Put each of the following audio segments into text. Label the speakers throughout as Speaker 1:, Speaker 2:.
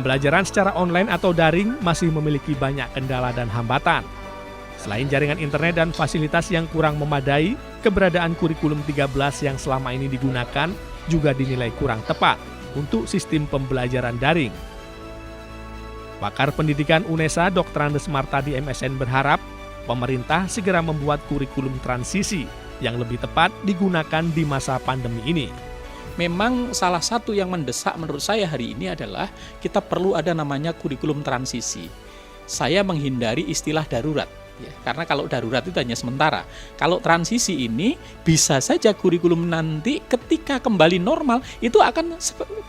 Speaker 1: Pembelajaran secara online atau daring masih memiliki banyak kendala dan hambatan. Selain jaringan internet dan fasilitas yang kurang memadai, keberadaan kurikulum 13 yang selama ini digunakan juga dinilai kurang tepat untuk sistem pembelajaran daring. Pakar pendidikan UNESA Dr. Andes Martadi MSN berharap pemerintah segera membuat kurikulum transisi yang lebih tepat digunakan di masa pandemi ini.
Speaker 2: Memang salah satu yang mendesak menurut saya hari ini adalah kita perlu ada namanya kurikulum transisi. Saya menghindari istilah darurat, ya, karena kalau darurat itu hanya sementara. Kalau transisi ini bisa saja kurikulum nanti ketika kembali normal itu akan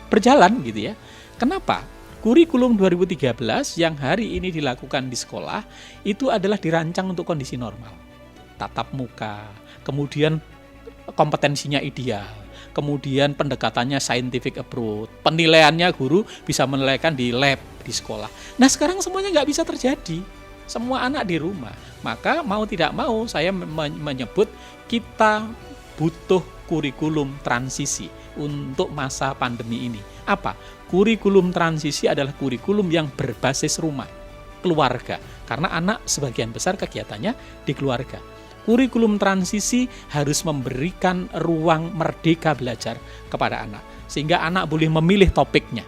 Speaker 2: berjalan gitu ya. Kenapa? Kurikulum 2013 yang hari ini dilakukan di sekolah itu adalah dirancang untuk kondisi normal. Tatap muka, kemudian kompetensinya ideal, kemudian pendekatannya scientific approach, penilaiannya guru bisa menilaikan di lab di sekolah. Nah sekarang semuanya nggak bisa terjadi, semua anak di rumah. Maka mau tidak mau saya menyebut kita butuh kurikulum transisi untuk masa pandemi ini. Apa? Kurikulum transisi adalah kurikulum yang berbasis rumah, keluarga. Karena anak sebagian besar kegiatannya di keluarga. Kurikulum transisi harus memberikan ruang merdeka belajar kepada anak. Sehingga anak boleh memilih topiknya.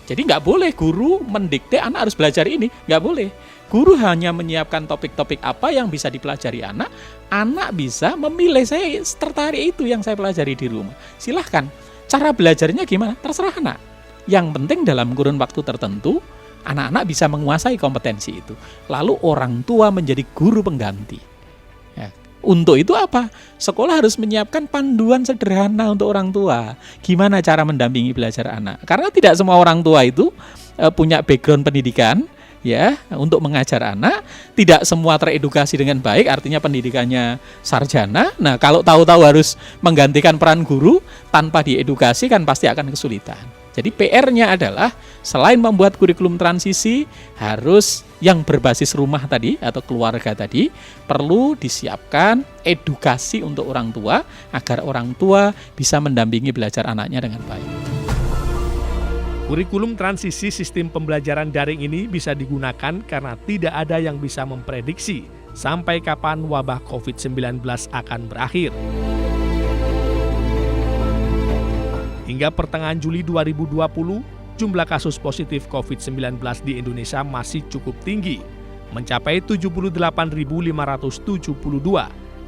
Speaker 2: Jadi nggak boleh guru mendikte anak harus belajar ini. Nggak boleh. Guru hanya menyiapkan topik-topik apa yang bisa dipelajari anak. Anak bisa memilih, saya tertarik itu yang saya pelajari di rumah. Silahkan. Cara belajarnya gimana? Terserah anak. Yang penting dalam kurun waktu tertentu, anak-anak bisa menguasai kompetensi itu. Lalu orang tua menjadi guru pengganti. Ya. Untuk itu apa? Sekolah harus menyiapkan panduan sederhana untuk orang tua. Gimana cara mendampingi belajar anak? Karena tidak semua orang tua itu punya background pendidikan, ya, untuk mengajar anak. Tidak semua teredukasi dengan baik, artinya pendidikannya sarjana. Nah, kalau tahu-tahu harus menggantikan peran guru tanpa diedukasi kan pasti akan kesulitan. Jadi PR-nya adalah selain membuat kurikulum transisi, harus yang berbasis rumah tadi atau keluarga tadi, perlu disiapkan edukasi untuk orang tua agar orang tua bisa mendampingi belajar anaknya dengan baik.
Speaker 1: Kurikulum transisi sistem pembelajaran daring ini bisa digunakan karena tidak ada yang bisa memprediksi sampai kapan wabah COVID-19 akan berakhir. Hingga pertengahan Juli 2020, jumlah kasus positif COVID-19 di Indonesia masih cukup tinggi, mencapai 78.572,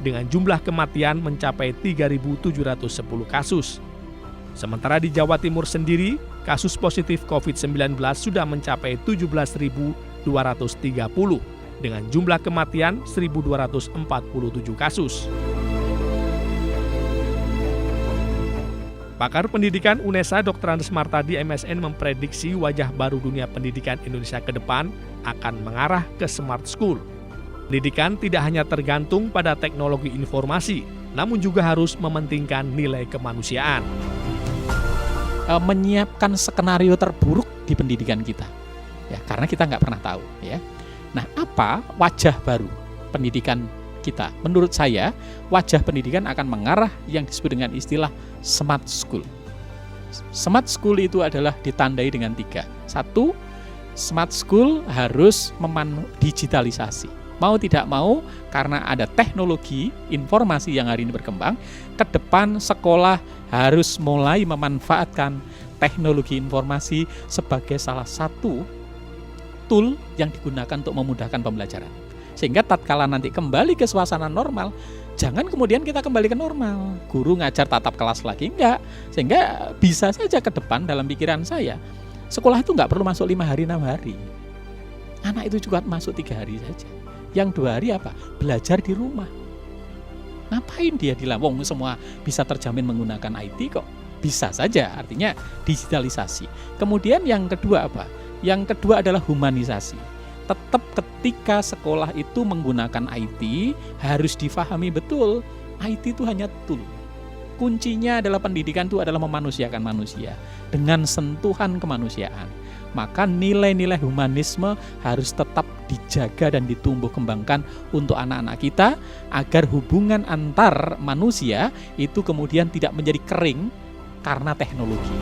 Speaker 1: dengan jumlah kematian mencapai 3.710 kasus. Sementara di Jawa Timur sendiri, kasus positif COVID-19 sudah mencapai 17.230, dengan jumlah kematian 1.247 kasus. Pakar pendidikan UNESA Dr. Andes Martadi MSN memprediksi wajah baru dunia pendidikan Indonesia ke depan akan mengarah ke smart school. Pendidikan tidak hanya tergantung pada teknologi informasi, namun juga harus mementingkan nilai kemanusiaan.
Speaker 2: Menyiapkan skenario terburuk di pendidikan kita, ya, karena kita nggak pernah tahu, ya. Nah, apa wajah baru pendidikan kita? Menurut saya, wajah pendidikan akan mengarah yang disebut dengan istilah smart school. Smart school itu adalah ditandai dengan 3. 1, smart school harus digitalisasi. Mau tidak mau, karena ada teknologi informasi yang hari ini berkembang, ke depan sekolah harus mulai memanfaatkan teknologi informasi sebagai salah satu tool yang digunakan untuk memudahkan pembelajaran. Sehingga tatkala nanti kembali ke suasana normal, jangan kemudian kita kembali ke normal. Guru ngajar tatap kelas lagi, enggak. Sehingga bisa saja ke depan dalam pikiran saya, sekolah itu enggak perlu masuk 5 hari, 6 hari. Anak itu juga masuk 3 hari saja. Yang 2 hari apa? Belajar di rumah. Ngapain dia di Lawong semua bisa terjamin menggunakan IT kok? Bisa saja, artinya digitalisasi. Kemudian yang kedua apa? Yang kedua adalah humanisasi. Tetap ketika sekolah itu menggunakan IT, harus difahami betul, IT itu hanya tool. Kuncinya adalah pendidikan itu adalah memanusiakan manusia dengan sentuhan kemanusiaan. Maka nilai-nilai humanisme harus tetap dijaga dan ditumbuh kembangkan untuk anak-anak kita, agar hubungan antar manusia itu kemudian tidak menjadi kering karena teknologi.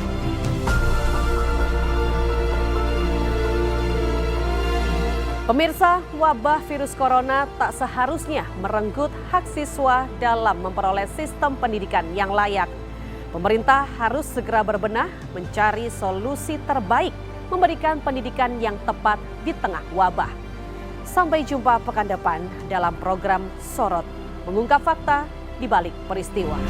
Speaker 3: Pemirsa, wabah virus corona tak seharusnya merenggut hak siswa dalam memperoleh sistem pendidikan yang layak. Pemerintah harus segera berbenah mencari solusi terbaik memberikan pendidikan yang tepat di tengah wabah. Sampai jumpa pekan depan dalam program Sorot, mengungkap fakta di balik peristiwa.